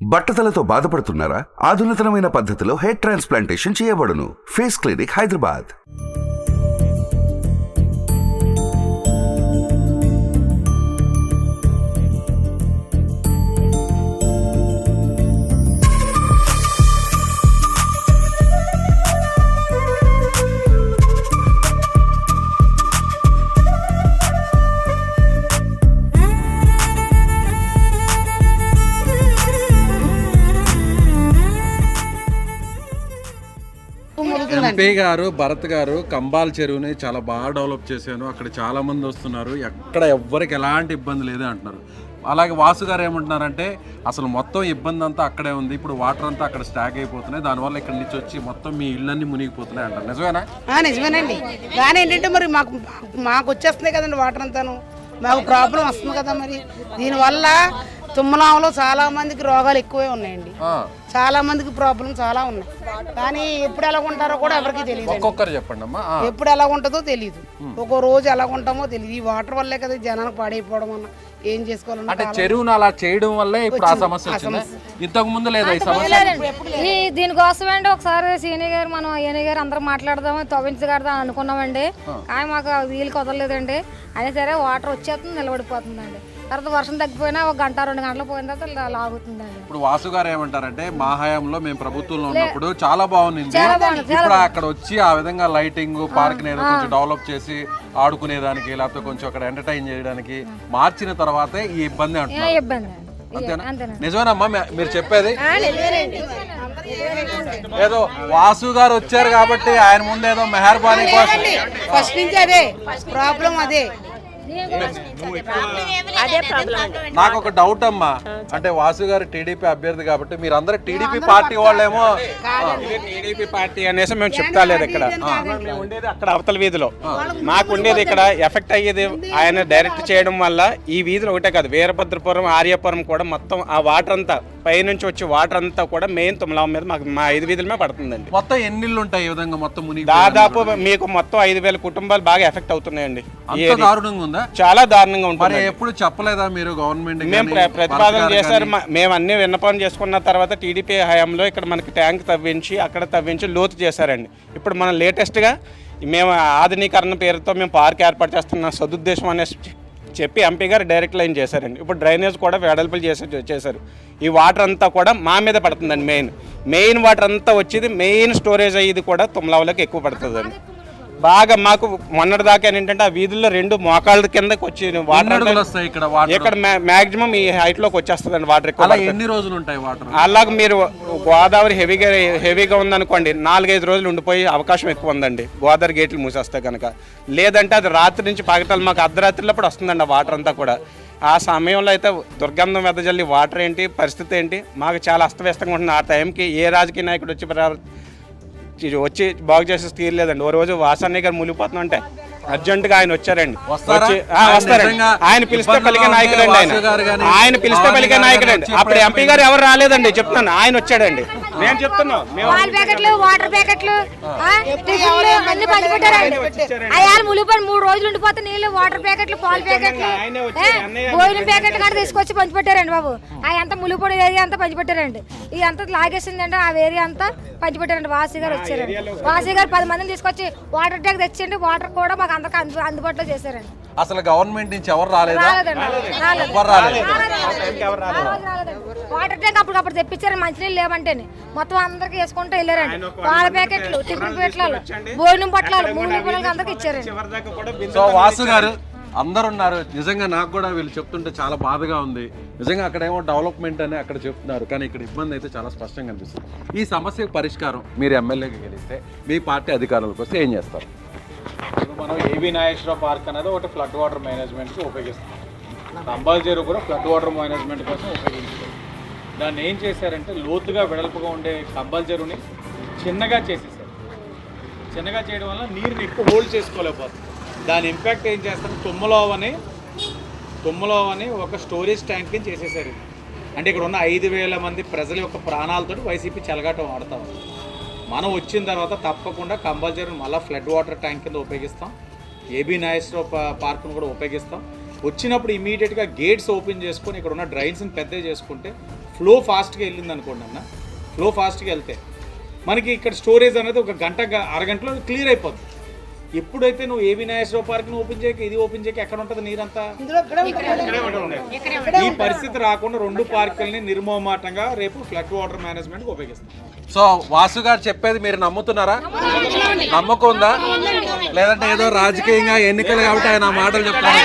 బట్టతలతో బాధపడుతున్నారా? ఆధునితనమైన పద్ధతిలో hair transplantation చేయబడును. Face clinic, Hyderabad. ఎంపీ గారు భరత్ గారు కంబాల్ చెరువుని చాలా బాగా డెవలప్ చేశాను, అక్కడ చాలా మంది వస్తున్నారు, ఎక్కడ ఎవ్వరికి ఎలాంటి ఇబ్బంది లేదే అంటున్నారు. అలాగే వాసు గారు ఏమంటున్నారంటే అసలు మొత్తం ఇబ్బంది అంతా అక్కడే ఉంది, ఇప్పుడు వాటర్ అంతా అక్కడ స్టాక్ అయిపోతున్నాయి, దానివల్ల ఇక్కడ నుంచి వచ్చి మొత్తం మీ ఇళ్ళన్నీ మునిగిపోతున్నాయి అంటారు. నిజమేనా? నిజమేనండి. కానీ ఏంటంటే మరి మాకు వచ్చేస్తున్నాయి కదండి వాటర్ అంతాను, మాకు ప్రాబ్లం వస్తుంది కదా. మరి దీనివల్ల తుమ్మలాంలో చాలా మందికి రోగాలు ఎక్కువే ఉన్నాయండి, చాలా మందికి ప్రాబ్లం చాలా ఉన్నాయి. కానీ ఎప్పుడు ఎలా ఉంటారో కూడా ఎవరికి తెలియదు. ఒక్కొక్కరు చెప్పండి అమ్మా, ఎప్పుడు ఎలా ఉంటుందో తెలియదు, ఒక్కో రోజు ఎలా ఉంటామో తెలియదు. ఈ వాటర్ వల్లే కదా జనానికి పాడైపోవడం అన్న ఏం చేసుకోవాలన్నా. అంటే చెరువును అలా చేయడం వల్లే ఇప్పుడు ఆ సమస్య వచ్చింది, ఇంతకు ముందు లేదా ఈ సమస్య? దీనికోసమండి ఒకసారి సీనియర్ గారు మనం ఏని గారు అందరూ మాట్లాడదాము తవ్వించగడదాం అనుకున్నామండి, కానీ మాకు వీలు కుదరలేదండి. అయినా సరే వాటర్ వచ్చేస్తుంది, నిలబడిపోతుందండి. తర్వాత వర్షం తగ్గిపోయినా ఒక గంట 2 గంటలు పోయిన తర్వాత లాగుతుందండి. ఇప్పుడు వాసు గారు ఏమంటారంటే మా హయాంలో మేము ప్రభుత్వంలో ఉన్నప్పుడు చాలా బాగుంది, ఇప్పుడు అక్కడ వచ్చి ఆ విధంగా లైటింగ్ పార్క్ ఏదో కొంచెం డెవలప్ చేసి ఆడుకునేదానికి లేకపోతే కొంచెం అక్కడ ఎంటర్టైన్ చేయడానికి మార్చిన తర్వాతే ఈ ఇబ్బంది అంటున్నారు. అంతేనా? నిజమేనమ్మా మీరు చెప్పేది? ఏదో వాసు గారు వచ్చారు కాబట్టి ఆయన ముందు ఏదో మెహర్బానీ కోసం ఫస్ట్ నుంచి అదే ప్రాబ్లం. అదే నాకు ఒక డౌట్ అమ్మా, అంటే వాసు గారు టీడీపీ అభ్యర్థి కాబట్టి మీరందరూ టీడీపీ పార్టీ వాళ్ళేమో. టీడీపీ పార్టీ అనేసి మేము చెప్తా లేదు, ఇక్కడ మేము ఉండేది అక్కడ అవతల వీధిలో, మాకు ఉండేది ఇక్కడ. ఎఫెక్ట్ అయ్యేది ఆయన డైరెక్ట్ చేయడం వల్ల ఈ వీధిలో ఒకటే కాదు, వీరభద్రపురం, ఆర్యపురం కూడా మొత్తం ఆ వాటర్ అంతా పైనుంచి వచ్చి వాటర్ అంతా కూడా మెయిన్ తుమ్మలాం మీద మాకు మా 5 వీధుల మీద పడుతుందండి. మొత్తం ఎన్ని ఇళ్ళు ఉంటాయి ఈ విధంగా మొత్తం మునిగి? దాదాపు మీకు మొత్తం 5,000 కుటుంబాలు బాగా ఎఫెక్ట్ అవుతున్నాయండి. దారుణంగా ఉందా? చాలా దారుణంగా ఉంటుంది. ఎప్పుడు చెప్పలేదా మీరు గవర్నమెంట్? మేము ప్రతిపాదన చేశారు, మేము అన్ని విన్నపం చేసుకున్న తర్వాత టీడీపీ హయాంలో ఇక్కడ మనకి ట్యాంక్ తవ్వించి అక్కడ తవ్వించి లోతు చేశారండి. ఇప్పుడు మనం లేటెస్ట్గా మేము ఆధునీకరణ పేరుతో మేము పార్క్ ఏర్పాటు చేస్తున్న సదుద్దేశం అనే చెప్పి ఎంపీ గారు డైరెక్ట్ లైన్ చేశారండి. ఇప్పుడు డ్రైనేజ్ కూడా వెడల్పులు చేశారు. ఈ వాటర్ అంతా కూడా మా మీద పడుతుందండి. మెయిన్ వాటర్ అంతా వచ్చేది మెయిన్ స్టోరేజ్ అయ్యేది కూడా తుమ్మలావులోకి ఎక్కువ పడుతుందండి. బాగా మాకు మొన్నటి దాకా ఏంటంటే ఆ వీధుల్లో 2 మోకాళ్ళ కిందకి వచ్చి వాటర్ ఇక్కడ మాక్సిమం ఈ హైట్ లోకి వచ్చేస్తుందండి వాటర్ ఎక్కువ. ఎన్ని రోజులు ఉంటాయి వాటర్? అలాగే మీరు గోదావరి హెవీగా ఉందనుకోండి 4-5 రోజులు ఉండిపోయే అవకాశం ఎక్కువ ఉందండి, గోదావరి గేట్లు మూసేస్తే కనుక. లేదంటే అది రాత్రి నుంచి పగటాలు మాకు అర్ధరాత్రిలోప్పుడు వస్తుందండి ఆ వాటర్ అంతా కూడా. ఆ సమయంలో అయితే దుర్గంధం వెదజల్లి వాటర్ ఏంటి పరిస్థితి ఏంటి మాకు చాలా అస్తవ్యస్తంగా ఉంటుంది. ఆ టైంకి ఏ రాజకీయ నాయకుడు వచ్చి బాగు చేసే తీరలేదండి. ఓ రోజు వాసన్న గారు మునిగిపోతున్నా అంటే అర్జెంటుగా ఆయన వచ్చారండి. వస్తారండి, ఆయన పిలిస్తే పలికే నాయకుడు అండి. ఆయన పిలిస్తే పలికే నాయకుడు అండి. అప్పుడు ఎంపీ గారు ఎవరు రాలేదండి, చెప్తాను, ఆయన వచ్చాడండి. నేను చెప్తున్నా వాటర్ ప్యాకెట్లు అన్ని పంచిపెట్టారండి. ములిపోయి 3 రోజులు ఉండిపోతే నీళ్ళు, వాటర్ ప్యాకెట్లు, పాల ప్యాకెట్లు, భోజనం ప్యాకెట్లు కూడా తీసుకొచ్చి పంచిపెట్టారండి బాబు. అంతా ములిపోయి ఏరియా అంతా పంచిపెట్టారండి. ఇది అంతా లాగేసిందంటే ఆ ఏరియా అంతా పంచిపెట్టారండి. వాసి గారు వచ్చారండి. వాసి గారు 10 మందిని తీసుకొచ్చి వాటర్ ట్యాంక్ తెచ్చండి, వాటర్ కూడా మాకు అందరికీ అందుబాటులో చేశారండి. అసలు గవర్నమెంట్ నుంచి ఎవరు రాలేదా? వాటర్ ట్యాంక్ అప్పుడు తెప్పించారు, మంచినీళ్ళు లేవంటేనే మొత్తం అందరికి వేసుకుంటూ వెళ్ళారండి. పాల ప్యాకెట్లు, టిఫిన్ ప్లేట్లు, భోజనం పట్లాలు 3 పిల్లలకి అందరికి ఇచ్చారండి. సో వాసు గారు అందరు ఉన్నారు, నిజంగా నాకు కూడా వీళ్ళు చెప్తుంటే చాలా బాధగా ఉంది. నిజంగా అక్కడేమో డెవలప్మెంట్ అని అక్కడ చెప్తున్నారు, కానీ ఇక్కడ ఇబ్బంది అయితే చాలా స్పష్టంగా కనిపిస్తుంది. ఈ సమస్యకు పరిష్కారం మీరు ఎమ్మెల్యేకి గెలిస్తే మీ పార్టీ అధికారులకు వస్తే ఏం చేస్తారు? మనం ఏబీ నాగేశ్వరరావు పార్క్ అనేది ఒకటి ఫ్లడ్ వాటర్ మేనేజ్మెంట్కి ఉపయోగిస్తాం. కంబాల్ చెరువు కూడా ఫ్లడ్ వాటర్ మేనేజ్మెంట్ కోసం ఉపయోగించారు. దాన్ని ఏం చేశారంటే లోతుగా వెడల్పుగా ఉండే కంబాల్ చెరువుని చిన్నగా చేసేసారు. చిన్నగా చేయడం వల్ల నీరుని ఎక్కువ హోల్డ్ చేసుకోలేకపోతుంది. దాని ఇంపాక్ట్ ఏం చేస్తారు, తుమ్మలో అని ఒక స్టోరేజ్ ట్యాంక్ కింద చేసేసారు. అంటే ఇక్కడ ఉన్న 5,000 మంది ప్రజల యొక్క ప్రాణాలతో వైసీపీ చెలగాటం ఆడతాం. మనం వచ్చిన తర్వాత తప్పకుండా కంబాల్ చెరువుని మళ్ళీ ఫ్లడ్ వాటర్ ట్యాంక్ కింద ఉపయోగిస్తాం. ఏబీ నాగేశ్వరరావు పార్క్ను కూడా ఉపయోగిస్తాం. వచ్చినప్పుడు ఇమీడియట్గా గేట్స్ ఓపెన్ చేసుకొని ఇక్కడ ఉన్న డ్రైన్స్ని పెద్దవి చేసుకుంటే ఫ్లో ఫాస్ట్గా వెళ్ళింది అనుకోండి అన్న, ఫ్లో ఫాస్ట్గా వెళ్తే మనకి ఇక్కడ స్టోరేజ్ అనేది ఒక అరగంటలో క్లియర్ అయిపోతుంది. ఎప్పుడైతే నువ్వు ఏబీ నాగేశ్వరరావు పార్క్ని ఓపెన్ చేయక ఇది ఓపెన్ చేయక ఎక్కడ ఉంటుంది నీరంతా? ఈ పరిస్థితి రాకుండా 2 పార్కుల్ని నిర్మోహమాటంగా రేపు ఫ్లడ్ వాటర్ మేనేజ్మెంట్కి ఉపయోగిస్తాం. సో వాసు గారు చెప్పేది మీరు నమ్ముతున్నారా? నమ్మకం ఉందా? లేదంటే ఏదో రాజకీయంగా ఎన్నికలు కాబట్టి ఆయన మాటలు చెప్తారు?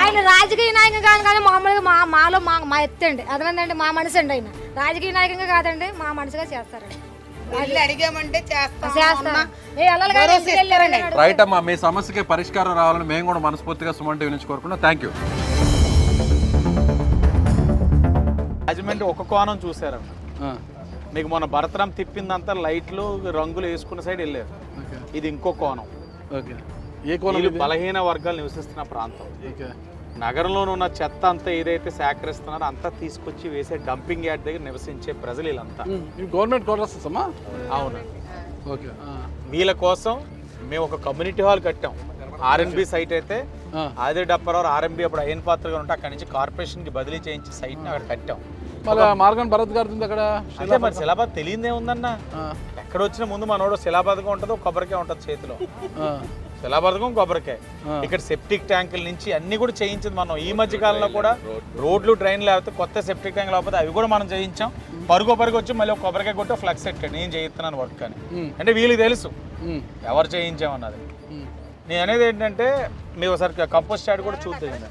ఆయన రాజకీయ నాయకులు కాదు కానీ మామూలుగా మాలో మా ఎత్తండి అదనండి, మా మనసు అండి. ఆయన రాజకీయ నాయకంగా కాదండి, మా మనసుగా చేస్తారండి. అడిగామంటే రైట్ అమ్మా, మీ సమస్యకి పరిష్కారం రావాలని మేము కూడా మనస్ఫూర్తిగా సుమన్ టీవీ నుంచి కోరుకున్నాం. Thank you. రాజమండ్రి ఒక కోణం చూసారన్న, మీకు మొన్న భరతరాం తిప్పిందంతా లైట్లు రంగులు వేసుకున్న సైడ్ వెళ్ళారు. ఇది ఇంకో కోణం. ఏ కోణం? బలహీన వర్గాలు నివసిస్తున్న ప్రాంతం. నగరంలో ఉన్న చెత్త అంతా ఏదైతే సేకరిస్తున్నారో అంతా తీసుకొచ్చి వేసే డంపింగ్ యార్డ్ దగ్గర నివసించే ప్రజలు వీళ్ళంతా. గవర్నమెంట్ క్వార్టర్స్ అమ్మా? అవునండి. ఓకే. వీళ్ళ కోసం మేము ఒక కమ్యూనిటీ హాల్ కట్టాం. ఆర్ఎన్బి సైట్ అయితే ఆది డప్పరావు ఆర్ఎన్బి అప్పుడు అయ్యన్ పాత్రగా ఉంటే అక్కడి నుంచి కార్పొరేషన్కి బదిలీ చేయించి సైట్ని అక్కడ కట్టాం. మార్గన్ భరత్ గారు అక్కడ అంటే మరి శిలాబాద్ తెలియదే ఉందన్న. ఎక్కడ వచ్చిన ముందు మనోడు శిలాబాద్గా ఉంటుంది, కొబ్బరికాయ ఉంటుంది చేతిలో. శిలాబద్ధకం కొబ్బరికాయ. ఇక్కడ సెప్టిక్ ట్యాంకుల నుంచి అన్ని కూడా చేయించింది మనం. ఈ మధ్య కాలంలో కూడా రోడ్లు డ్రైన్లు లేకపోతే కొత్త సెప్టిక్ ట్యాంక్ లేకపోతే అవి కూడా మనం చేయించాం. పరుగు వచ్చి మళ్ళీ ఒక కొబ్బరికాయ కొట్టి ఫ్లక్స్ ఎట్టాడు, నేను చేయిస్తున్నాను వర్క్ అని. అంటే వీళ్ళకి తెలుసు ఎవరు చేయించామన్నది. నేను అనేది ఏంటంటే మీరు ఒకసారి కంపోస్ట్ యార్డ్ కూడా చూద్దాం.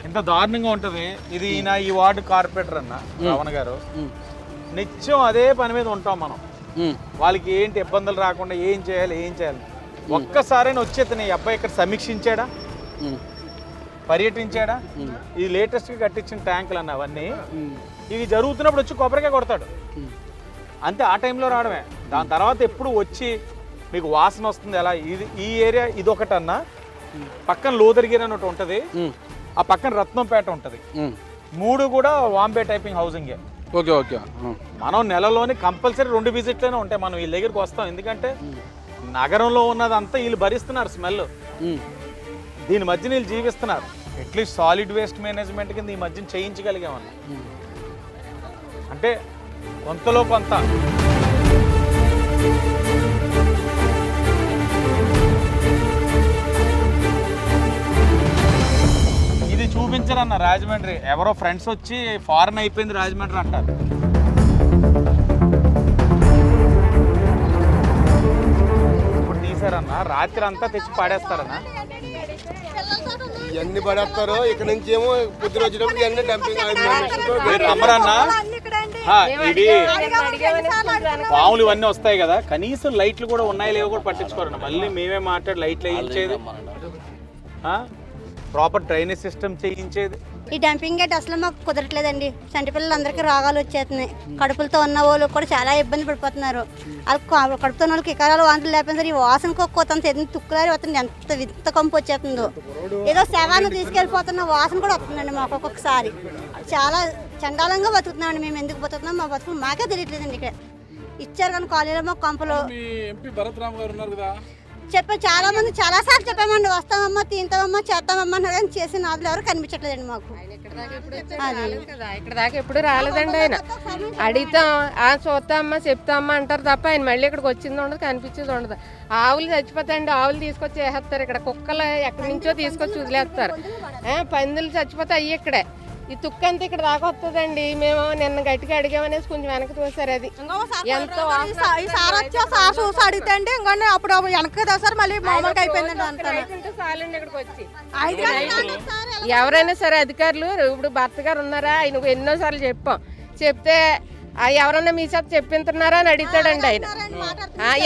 ఎంత దారుణంగా ఉంటుంది ఇది. ఈయన ఈ వార్డు కార్పొరేటర్ అన్న రమణ గారు, నిత్యం అదే పని మీద ఉంటాం మనం. వాళ్ళకి ఏంటి ఇబ్బందులు రాకుండా ఏం చేయాలి ఒక్కసారైనా వచ్చేతను ఈ అబ్బాయి ఇక్కడ సమీక్షించాడా, పర్యటించాడా? ఇది లేటెస్ట్గా కట్టించిన ట్యాంకులు అన్న అవన్నీ. ఇవి జరుగుతున్నప్పుడు వచ్చి కొబ్బరికాయ కొడతాడు అంతే, ఆ టైంలో రావడమే. దాని తర్వాత ఎప్పుడు వచ్చి మీకు వాసన వస్తుంది ఎలా? ఇది ఈ ఏరియా ఇదొకటన్నా, పక్కన లోదరిగిరి అని ఒకటి ఉంటుంది, ఆ పక్కన రత్నంపేట ఉంటుంది. 3 కూడా వాంబే టైపింగ్ హౌసింగే. Okay okay. మనం నెలలోని కంపల్సరీ 2 విజిట్లనే ఉంటాయి. మనం వీళ్ళ దగ్గరికి వస్తాం, ఎందుకంటే నగరంలో ఉన్నదంతా వీళ్ళు భరిస్తున్నారు స్మెల్. దీని మధ్య వీళ్ళు జీవిస్తున్నారు. అట్లీస్ట్ సాలిడ్ వేస్ట్ మేనేజ్మెంట్ కింద ఈ మధ్యన చేయించగలిగామన్న. అంటే కొంతలో కొంత ఇది చూపించరన్న. రాజమండ్రి ఎవరో ఫ్రెండ్స్ వచ్చి ఫారెన్ అయిపోయింది రాజమండ్రి అంటారు. ఇప్పుడు తీసారన్న, రాత్రి అంతా తెచ్చి పాడేస్తారన్న. ఇవన్నీ పడేస్తారు. ఇక్కడ నుంచి ఏమో పొద్దున వచ్చినప్పుడు ఇవన్నీ డంపింగ్ అమ్మరన్నా. ఇవి పాములు ఇవన్నీ వస్తాయి కదా, కనీసం లైట్లు కూడా ఉన్నాయి లేవో కూడా పట్టించుకోరన్న. మళ్ళీ మేమే మాట్లాడి లైట్లు వేయించేది, ప్రాపర్ డ్రైనేజ్ సిస్టమ్ చేయించేది. ఈ డంపింగ్ గేట్ అసలు మాకు కుదరట్లేదండి. చంటి పిల్లలందరికీ రోగాలు వచ్చేస్తున్నాయి. కడుపులతో ఉన్న వాళ్ళు కూడా చాలా ఇబ్బంది పడిపోతున్నారు. వాళ్ళు కడుపుతో ఉన్న వాళ్ళకి ఇకరాలు వాంతులు లేకపోతే సరే ఈ వాసనకు ఒక్కొత్తంత ఎంత తుక్కులారి వస్తుంది, ఎంత వింత కంపు వచ్చేస్తుందో. ఏదో శవాన్ని తీసుకెళ్ళిపోతున్న వాసన కూడా వస్తుందండి మాకు ఒక్కొక్కసారి. చాలా చండాలంగా బతుకుతున్నామండి. మేము ఎందుకు బతుకుతున్నాం మా బతుకులు మాకే తెలియట్లేదండి. ఇక్కడ ఇచ్చారు కానీ కాలేజీలో మాకు కంపలు. ఎంపీ భరతరామ్ గారు ఉన్నారు కదా, చెప్పా చాలా మంది చాలా సార్లు చెప్పామండి, వస్తామమ్మా తింటామమ్మా చేస్తామమ్మా అన్నారు కానీ చేసిన నాదులు ఎవరు కనిపించట్లేదండి మాకు. ఇక్కడ దాకా ఎప్పుడు రాలేదండి. ఆయన అడిగితాం చూస్తామమ్మా చెప్తామమ్మా అంటారు తప్ప ఆయన మళ్ళీ ఇక్కడికి వచ్చింది ఉండదు, కనిపించేది ఉండదు. ఆవులు చచ్చిపోతాయండి, ఆవులు తీసుకొచ్చి వేసేస్తారు. ఇక్కడ కుక్కలు ఎక్కడి నుంచో తీసుకొచ్చి వదిలేస్తారు. పందులు చచ్చిపోతే అయ్యి ఇక్కడే. ఈ తుక్క అంతా ఇక్కడ దాకా వస్తుందండి. మేము నిన్న గట్టిగా అడిగామనేసి కొంచెం వెనక్కి తోసారు. అది ఎంతో అడిగితే అండి ఇంకొండి అప్పుడు వెనక్కి తోసారు, మళ్ళీ మామూలుగా అయిపోయిందండి. చాలండి ఇక్కడికి వచ్చి ఎవరైనా సరే అధికారులు. ఇప్పుడు భర్త గారు ఉన్నారా, ఆయన ఎన్నోసార్లు చెప్పాం. చెప్తే ఎవరన్నా మీ చేత చెప్పించున్నారా అని అడుగుతాడండి ఆయన.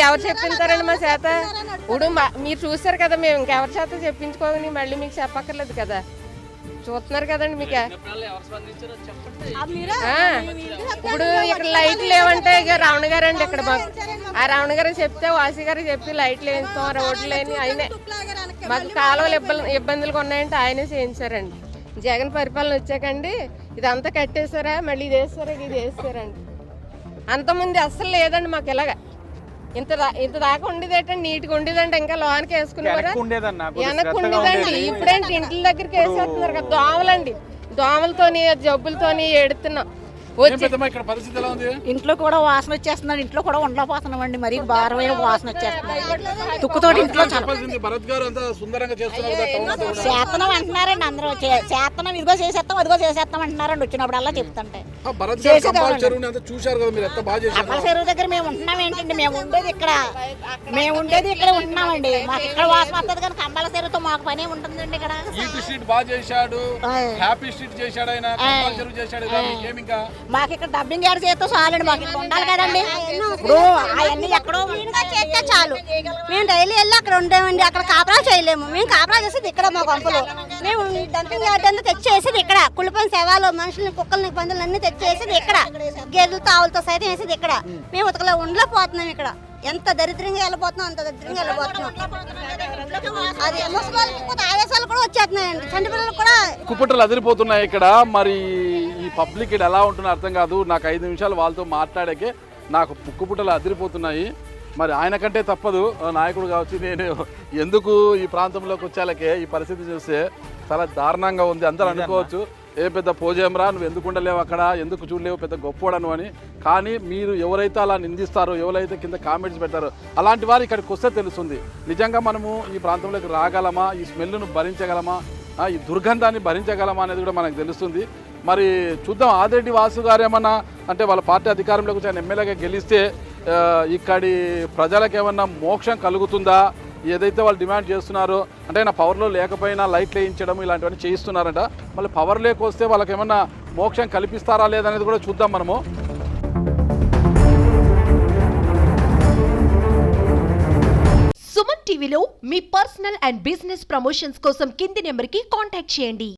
ఎవరు చెప్పించారండి మా చేత? ఇప్పుడు మీరు చూసారు కదా, మేము ఇంకెవరి చేత చెప్పించుకోని మళ్ళీ మీకు చెప్పక్కర్లేదు కదా, చూస్తున్నారు కదండి మీకు. ఇప్పుడు ఇక్కడ లైట్లు లేవంటే ఇక రమణ గారు అండి ఇక్కడ మాకు. ఆ రమణ గారు చెప్తే వాసి గారు చెప్పి లైట్లు వేస్తాం, రోడ్లు లేని ఆయనే. మాకు కాలువలు ఇబ్బందులుగా ఉన్నాయంటే ఆయనే చేయించారండి. జగన్ పరిపాలన వచ్చాకండి ఇదంతా కట్టేశారా, మళ్ళీ ఇది వేస్తారా, ఇది వేస్తారండి. అంతకుముందు అస్సలు లేదండి మాకు ఇలాగా. ఇంత దాకా ఉండేది ఏంటండి, నీట్గా ఉండేదండి. ఇంకా లోనికి వేసుకునేవారా? వెనక్కి ఉండేదండి. ఇప్పుడేంటి ఇంటి దగ్గరికి వేసేస్తున్నారు కదా దోమలండి. దోమలతోని జబ్బులతోని ఎడుతున్నాం. వచ్చి ఇక్కడ పరిస్థితి ఎలా ఉంది? ఇంట్లో కూడా వాసన వచ్చేస్తున్నాడు, ఇంట్లో కూడా ఉండలేకపోతున్నాం అండి, మరి భారమైన వాసన వచ్చేస్తున్నాయి. తుక్కుతోటి ఇంట్లో భరత్ గారు అంతా సుందరంగా చేస్తున్నారు, చేతనం అంటున్నారండి అందరూ. చేతనం ఇదిగో చేసేస్తాం అదిగో చేసేస్తాం అంటున్నారండి వచ్చినప్పుడు అలా చెప్తుంటే. చూశారు కదా మీరు, ఎంత బాగా చేశారు. అప్పల చెరువు దగ్గర మేము ఉంటున్నాం ఏంటండి, మేము ఉండేది ఇక్కడ ఉంటున్నామండి. మాకు ఇక్కడ వాసన వస్తుంది కానీ కంబాల చెరువుతో మాకు పని ఉంటుందండి ఇక్కడ. ఈట్ స్ట్రీట్ బాగా చేశాడు, హ్యాపీ స్ట్రీట్ చేశాడు, ఆయన కంబాల చెరువు చేశాడు. ఇంకా మాకు ఇక్కడ డబ్బింగ్ ఏడు చేస్తే చాలండి, మాకు ఇక్కడ ఉండాలి కదండి. ఇప్పుడు అవన్నీ ఎక్కడో చేస్తే చాలు. మేము డైలీ వెళ్ళి అక్కడ ఉండేమండి, అక్కడ కాపరా చేయలేము. మేము కాపరా చేసేది ఇక్కడ మా గొంపలు. మేము డంపింగ్ యార్డ్ అంతా తెచ్చేసేది ఇక్కడ. కుళ్ళిపోయిన శవాలు, మనుషుల్ని, కుక్కల్ని, పందులు అన్ని తెచ్చేసేది ఇక్కడ. గేదెలతో ఆవులతో సైతం వేసేది ఇక్కడ. మేము ఉతకలో ఉండలేకపోతున్నాం ఇక్కడ. ఎంత దరిద్రంగా వెళ్ళిపోతున్నాం అంత దరిద్రంగా వెళ్ళిపోతున్నాం. అది మున్సిపాలిటీ ఆదేశాలు కూడా వచ్చేస్తున్నాయండి. చంటి పిల్లలు కూడా కుప్పటలు అదిరిపోతున్నాయి ఇక్కడ. మరి ఈ పబ్లిక్ ఇక్కడ ఎలా ఉంటుందో అర్థం కాదు. నాకు 5 నిమిషాలు వాళ్ళతో మాట్లాడాకే నాకు కుప్పటలు అదిరిపోతున్నాయి. మరి ఆయన కంటే తప్పదు, నాయకుడు కావచ్చు. నేను ఎందుకు ఈ ప్రాంతంలోకి వచ్చాలకే ఈ పరిస్థితి చూస్తే చాలా దారుణంగా ఉంది. అందరూ అనుకోవచ్చు, ఏ పెద్ద పోజేమరా, నువ్వు ఎందుకు ఉండలేవు అక్కడ, ఎందుకు చూడలేవు, పెద్ద గొప్పవాడను అని. కానీ మీరు ఎవరైతే అలా నిందిస్తారో, ఎవరైతే కింద కామెంట్స్ పెడతారో, అలాంటి వారు ఇక్కడికి వస్తే తెలుస్తుంది నిజంగా మనము ఈ ప్రాంతంలోకి రాగలమా, ఈ స్మెల్ను భరించగలమా, ఈ దుర్గంధాన్ని భరించగలమా అనేది కూడా మనకు తెలుస్తుంది. మరి చూద్దాం, ఆదిరెడ్డి వాసు గారు ఏమన్నా అంటే వాళ్ళ పార్టీ అధికారంలోకి వచ్చి ఆయన ఎమ్మెల్యేగా గెలిస్తే ఇక్కడి ప్రజలకు ఏమన్నా మోక్షం కలుగుతుందా? ఏదైతే వాళ్ళు డిమాండ్ చేస్తున్నారో, అంటే నా పవర్లో లేకపోయినా లైట్లు వేయించడం ఇలాంటివన్నీ చేయిస్తున్నారంట. మళ్ళీ పవర్ లేకొస్తే వాళ్ళకి ఏమన్నా మోక్షం కల్పిస్తారా లేదనేది కూడా చూద్దాం మనము. సుమన్ టీవీలో మీ పర్సనల్ అండ్ బిజినెస్ ప్రమోషన్స్ కోసం కింది నెంబర్కి కాంటాక్ట్ చేయండి.